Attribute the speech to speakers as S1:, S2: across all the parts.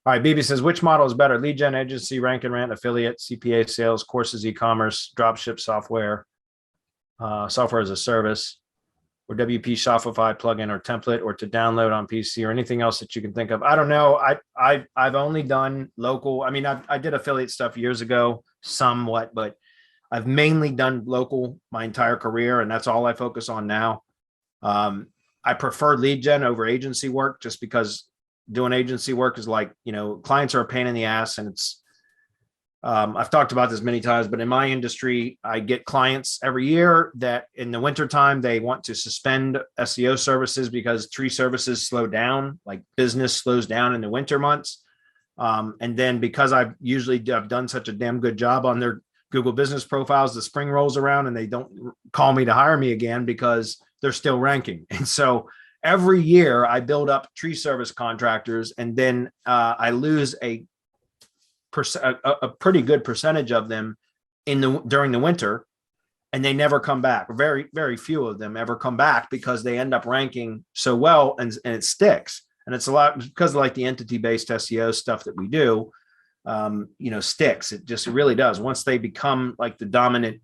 S1: All right, BB says, which model is better? Lead gen, agency, rank and rent, affiliate, CPA, sales, courses, e-commerce, dropship software, software as a service, or WP Shopify plugin or template, or to download on PC, or anything else that you can think of. I don't know. I've only done local. I mean, I did affiliate stuff years ago, somewhat, but I've mainly done local my entire career, and that's all I focus on now. I prefer lead gen over agency work just because doing agency work is like, clients are a pain in the ass, and it's, I've talked about this many times, but in my industry, I get clients every year that in the wintertime, they want to suspend SEO services because tree services slow down, like business slows down in the winter months. And then because I've done such a damn good job on their Google business profiles, the spring rolls around and they don't call me to hire me again because they're still ranking. And so every year I build up tree service contractors, and then I lose a pretty good percentage of them during the winter, and they never come back. Very, very few of them ever come back because they end up ranking so well, and it sticks. And it's a lot because of like the entity-based SEO stuff that we do, sticks. It really does. Once they become like the dominant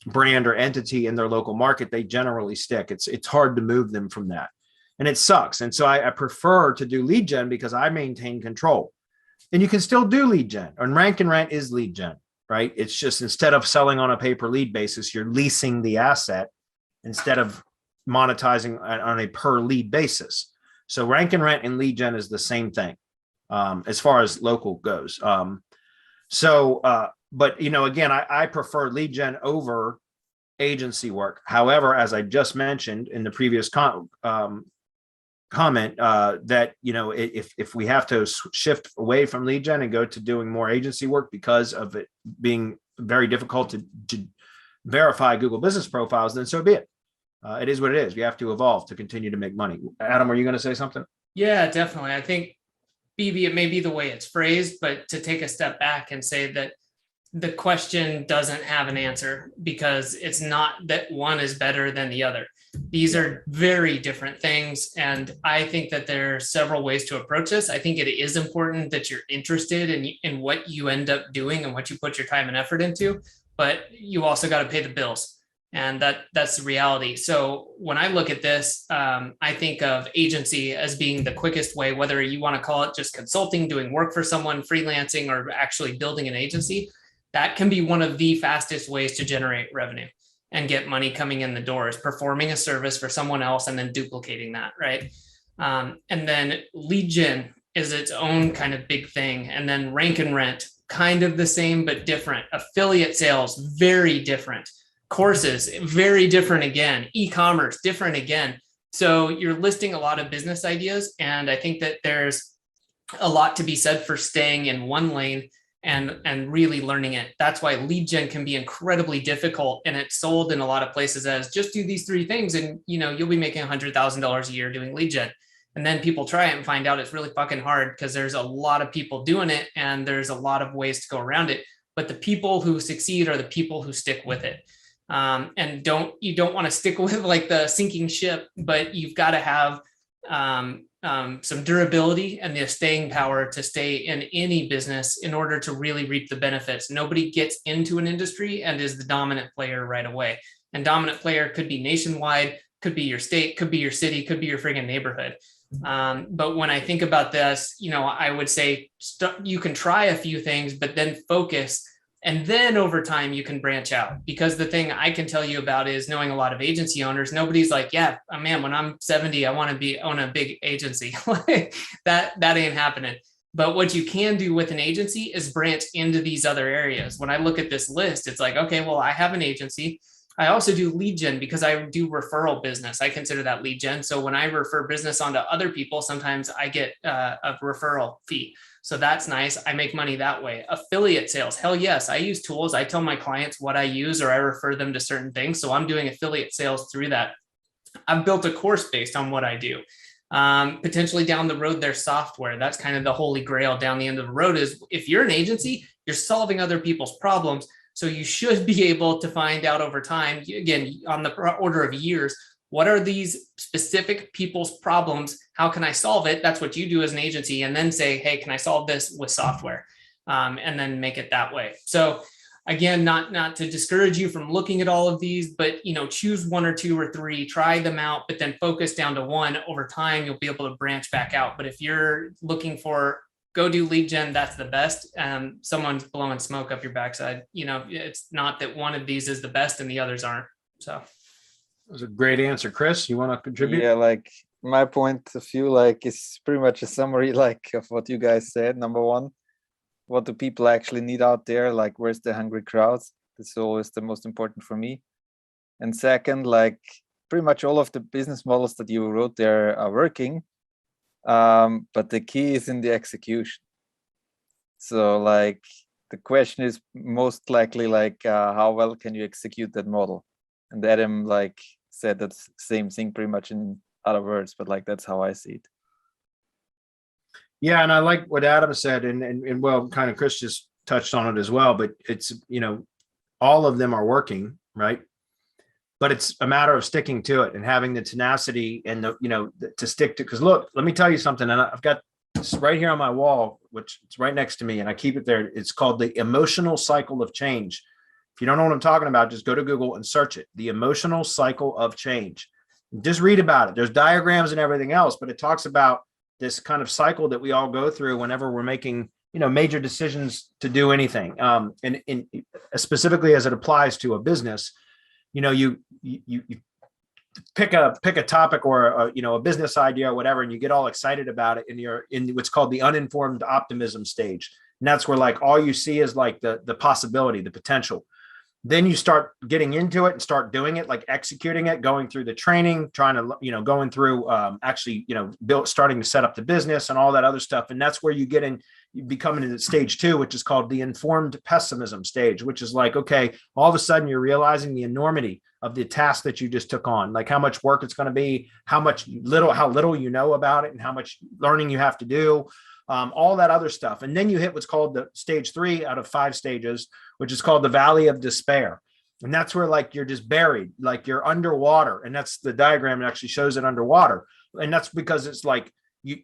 S1: brand or entity in their local market, they generally stick. It's hard to move them from that, and it sucks. And so I prefer to do lead gen because I maintain control. And you can still do lead gen, and rank and rent is lead gen, right? It's just instead of selling on a pay per lead basis, you're leasing the asset instead of monetizing on a per lead basis. So rank and rent and lead gen is the same thing as far as local goes. But again, I prefer lead gen over agency work. However, as I just mentioned in the previous comment, that if we have to shift away from lead gen and go to doing more agency work because of it being very difficult to verify Google business profiles, then so be it. It is what it is. We have to evolve to continue to make money. Adam, were you going to say something?
S2: Yeah, definitely. I think, BB, it may be the way it's phrased, but to take a step back and say that the question doesn't have an answer, because it's not that one is better than the other. These are very different things. And I think that there are several ways to approach this. I think it is important that you're interested in what you end up doing and what you put your time and effort into, but you also got to pay the bills. And that's the reality. So when I look at this, I think of agency as being the quickest way, whether you want to call it just consulting, doing work for someone, freelancing, or actually building an agency. That can be one of the fastest ways to generate revenue and get money coming in the door, is performing a service for someone else and then duplicating that, right? And then lead gen is its own kind of big thing. And then rank and rent, kind of the same, but different. Affiliate sales, very different. Courses, very different again. E-commerce, different again. So you're listing a lot of business ideas. And I think that there's a lot to be said for staying in one lane and really learning it. That's why lead gen can be incredibly difficult, and it's sold in a lot of places as just do these three things and you'll be making $100,000 a year doing lead gen. And then people try it and find out it's really fucking hard because there's a lot of people doing it and there's a lot of ways to go around it. But the people who succeed are the people who stick with it. And you don't want to stick with like the sinking ship, but you've got to have some durability and the staying power to stay in any business in order to really reap the benefits. Nobody gets into an industry and is the dominant player right away. And dominant player could be nationwide, could be your state, could be your city, could be your friggin' neighborhood. But when I think about this, I would say you can try a few things, but then focus. And then over time, you can branch out, because the thing I can tell you about is knowing a lot of agency owners. Nobody's like, yeah, man, when I'm 70, I want to own a big agency. that ain't happening. But what you can do with an agency is branch into these other areas. When I look at this list, it's like, okay, well, I have an agency. I also do lead gen because I do referral business. I consider that lead gen. So when I refer business onto other people, sometimes I get a referral fee. So that's nice. I make money that way. Affiliate sales. Hell yes. I use tools. I tell my clients what I use, or I refer them to certain things. So I'm doing affiliate sales through that. I've built a course based on what I do. Potentially down the road, there's software. That's kind of the holy grail down the end of the road, is if you're an agency, you're solving other people's problems. So you should be able to find out over time, again, on the order of years, what are these specific people's problems? How can I solve it? That's what you do as an agency, and then say, hey, can I solve this with software? And then make it that way. So again, not to discourage you from looking at all of these, but choose one or two or three, try them out, but then focus down to one. Over time, you'll be able to branch back out. But if you're looking for go do lead gen, that's the best. Someone's blowing smoke up your backside. It's not that one of these is the best and the others aren't. So
S1: that was a great answer. Chris, you want to contribute?
S3: Yeah, like my point of view, like is pretty much a summary like of what you guys said. Number one, what do people actually need out there? Like, where's the hungry crowds? That's always the most important for me. And second, like pretty much all of the business models that you wrote there are working. But the key is in the execution. So like the question is most likely like how well can you execute that model? And Adam like said that's same thing pretty much in other words, but like that's how I see it.
S1: Yeah, and I like what Adam said, and well, kind of Chris just touched on it as well. But it's all of them are working, right? But it's a matter of sticking to it and having the tenacity and to stick to. Because look, let me tell you something, and I've got this right here on my wall, which is right next to me, and I keep it there. It's called the emotional cycle of change. If you don't know what I'm talking about, just go to Google and search it. The emotional cycle of change. Just read about it. There's diagrams and everything else, but it talks about this kind of cycle that we all go through whenever we're making, major decisions to do anything. And specifically as it applies to a business, you pick a topic or a business idea or whatever, and you get all excited about it, and you're in what's called the uninformed optimism stage. And that's where like all you see is like the possibility, the potential. Then you start getting into it and start doing it, like executing it, going through the training, trying to, going through actually, starting to set up the business and all that other stuff. And that's where you become into stage 2, which is called the informed pessimism stage, which is like, okay, all of a sudden you're realizing the enormity of the task that you just took on, like how much work it's going to be, how little you know about it, and how much learning you have to do. All that other stuff. And then you hit what's called the stage 3 out of 5 stages, which is called the valley of despair. And that's where like you're just buried, like you're underwater. And that's the diagram that actually shows it underwater. And that's because it's like, you're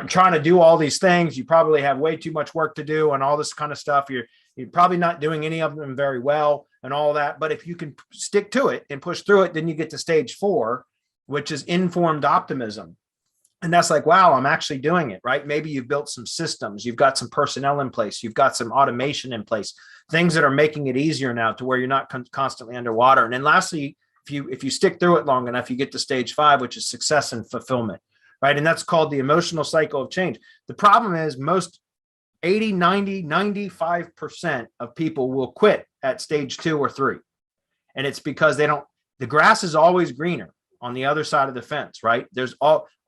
S1: trying to do all these things. You probably have way too much work to do and all this kind of stuff. You're probably not doing any of them very well and all that. But if you can stick to it and push through it, then you get to stage 4, which is informed optimism. And that's like, wow, I'm actually doing it, right? Maybe you've built some systems, you've got some personnel in place, you've got some automation in place, things that are making it easier now to where you're not constantly underwater. And then lastly, if you stick through it long enough, you get to stage 5, which is success and fulfillment, right? And that's called the emotional cycle of change. The problem is most 80, 90, 95% of people will quit at stage 2 or 3. And it's because the grass is always greener on the other side of the fence, right? There's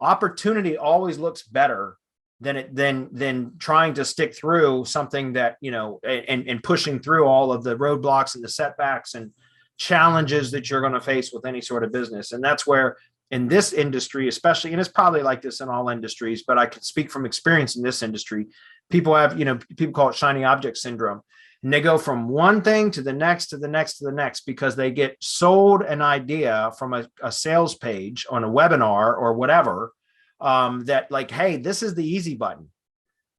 S1: opportunity always looks better than trying to stick through something that, and pushing through all of the roadblocks and the setbacks and challenges that you're going to face with any sort of business. And that's where in this industry, especially, and it's probably like this in all industries, but I can speak from experience in this industry. People have, people call it shiny object syndrome. And they go from one thing to the next, to the next, to the next, because they get sold an idea from a sales page on a webinar or whatever, that like, hey, this is the easy button.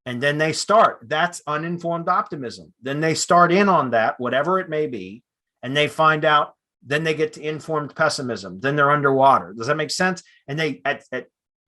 S1: And then they start, that's uninformed optimism. Then they start in on that, whatever it may be, and they find out, then they get to informed pessimism. Then they're underwater. Does that make sense? And they, at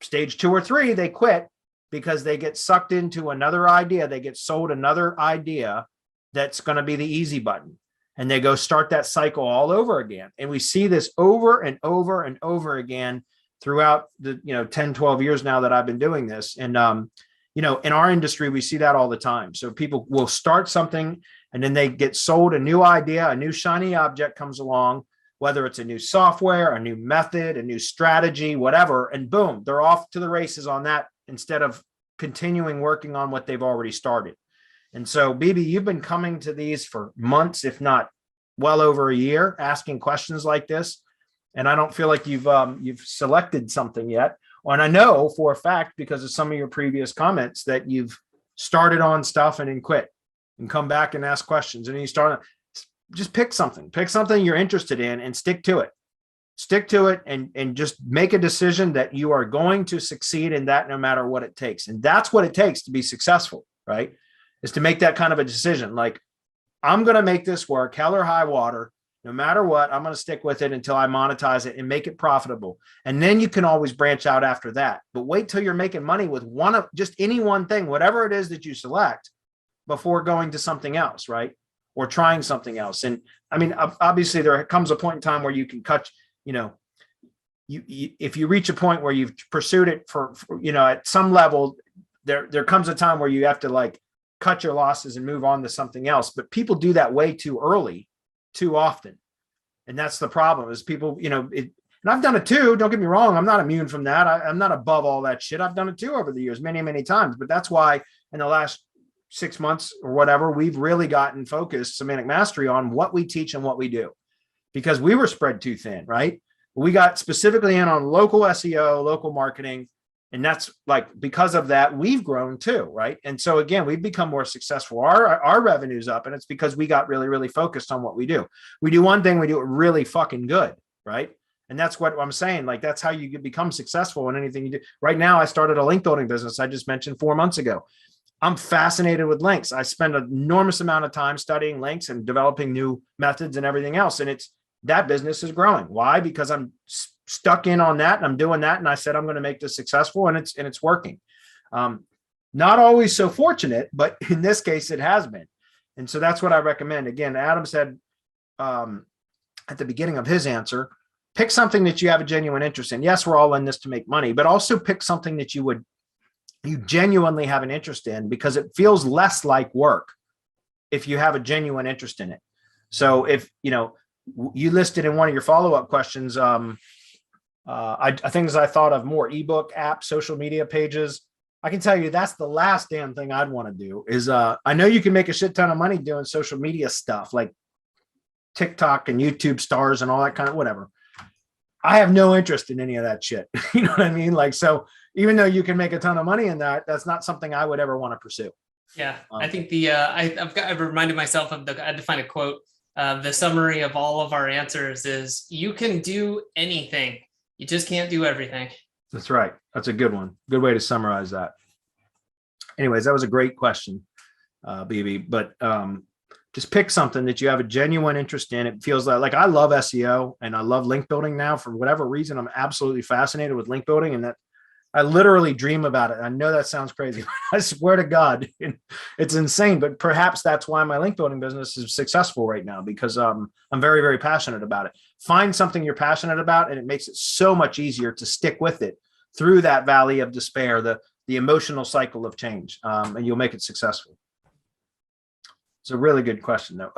S1: stage 2 or 3, they quit because they get sucked into another idea. They get sold another idea that's going to be the easy button, and they go start that cycle all over again. And we see this over and over and over again throughout the 10, 12 years now that I've been doing this. And in our industry, we see that all the time. So people will start something and then they get sold a new idea, a new shiny object comes along, whether it's a new software, a new method, a new strategy, whatever, and boom, they're off to the races on that instead of continuing working on what they've already started. And so, BB, you've been coming to these for months, if not well over a year, asking questions like this. And I don't feel like you've selected something yet. And I know for a fact, because of some of your previous comments, that you've started on stuff and then quit and come back and ask questions. And then you start, just pick something you're interested in and stick to it. stick to it and just make a decision that you are going to succeed in that no matter what it takes. And that's what it takes to be successful, right? Is to make that kind of a decision. Like, I'm going to make this work, hell or high water. No matter what, I'm going to stick with it until I monetize it and make it profitable. And then you can always branch out after that. But wait till you're making money with one of just any one thing, whatever it is that you select, before going to something else, right? Or trying something else. And I mean, obviously there comes a point in time where you can cut, you know, you if you reach a point where you've pursued it for you know, at some level, there comes a time where you have to like cut your losses and move on to something else. But people do that way too early, too often. And that's the problem is people, you know, and I've done it too. Don't get me wrong. I'm not immune from that. I'm not above all that shit. I've done it too over the years, many, many times. But that's why in the last 6 months or whatever, we've really gotten focused semantic mastery on what we teach and what we do, because we were spread too thin, right? We got specifically in on local SEO, local marketing. And that's like, because of that, we've grown too, right? And so again, we've become more successful. Our revenue's up, and it's because we got really, really focused on what we do. We do one thing, we do it really fucking good, right? And that's what I'm saying. Like, that's how you become successful in anything you do. Right now, I started a link building business. I just mentioned 4 months ago. I'm fascinated with links. I spend an enormous amount of time studying links and developing new methods and everything else. And that business is growing. Why? Because I'm stuck in on that and I'm doing that. And I said, I'm going to make this successful, and it's working. Not always so fortunate, but in this case, it has been. And so that's what I recommend. Again, Adam said at the beginning of his answer, pick something that you have a genuine interest in. Yes, we're all in this to make money, but also pick something that you genuinely have an interest in, because it feels less like work if you have a genuine interest in it. So if, you know, you listed in one of your follow-up questions, things I thought of more: ebook, app, social media pages. I can tell you that's the last damn thing I'd want to do is, I know you can make a shit ton of money doing social media stuff like TikTok and YouTube stars and all that kind of whatever. I have no interest in any of that shit. You know what I mean? Like, so even though you can make a ton of money in that, that's not something I would ever want to pursue.
S2: Yeah. I think I've reminded myself of I had to find a quote. The summary of all of our answers is, you can do anything. You just can't do everything.
S1: That's right. That's a good one. Good way to summarize that. Anyways, that was a great question, BB. But just pick something that you have a genuine interest in. It feels like I love SEO and I love link building now. For whatever reason, I'm absolutely fascinated with link building, and that I literally dream about it. I know that sounds crazy. I swear to God, it's insane. But perhaps that's why my link building business is successful right now, because I'm very, very passionate about it. Find something you're passionate about, and it makes it so much easier to stick with it through that valley of despair, the emotional cycle of change, and you'll make it successful. It's a really good question, though.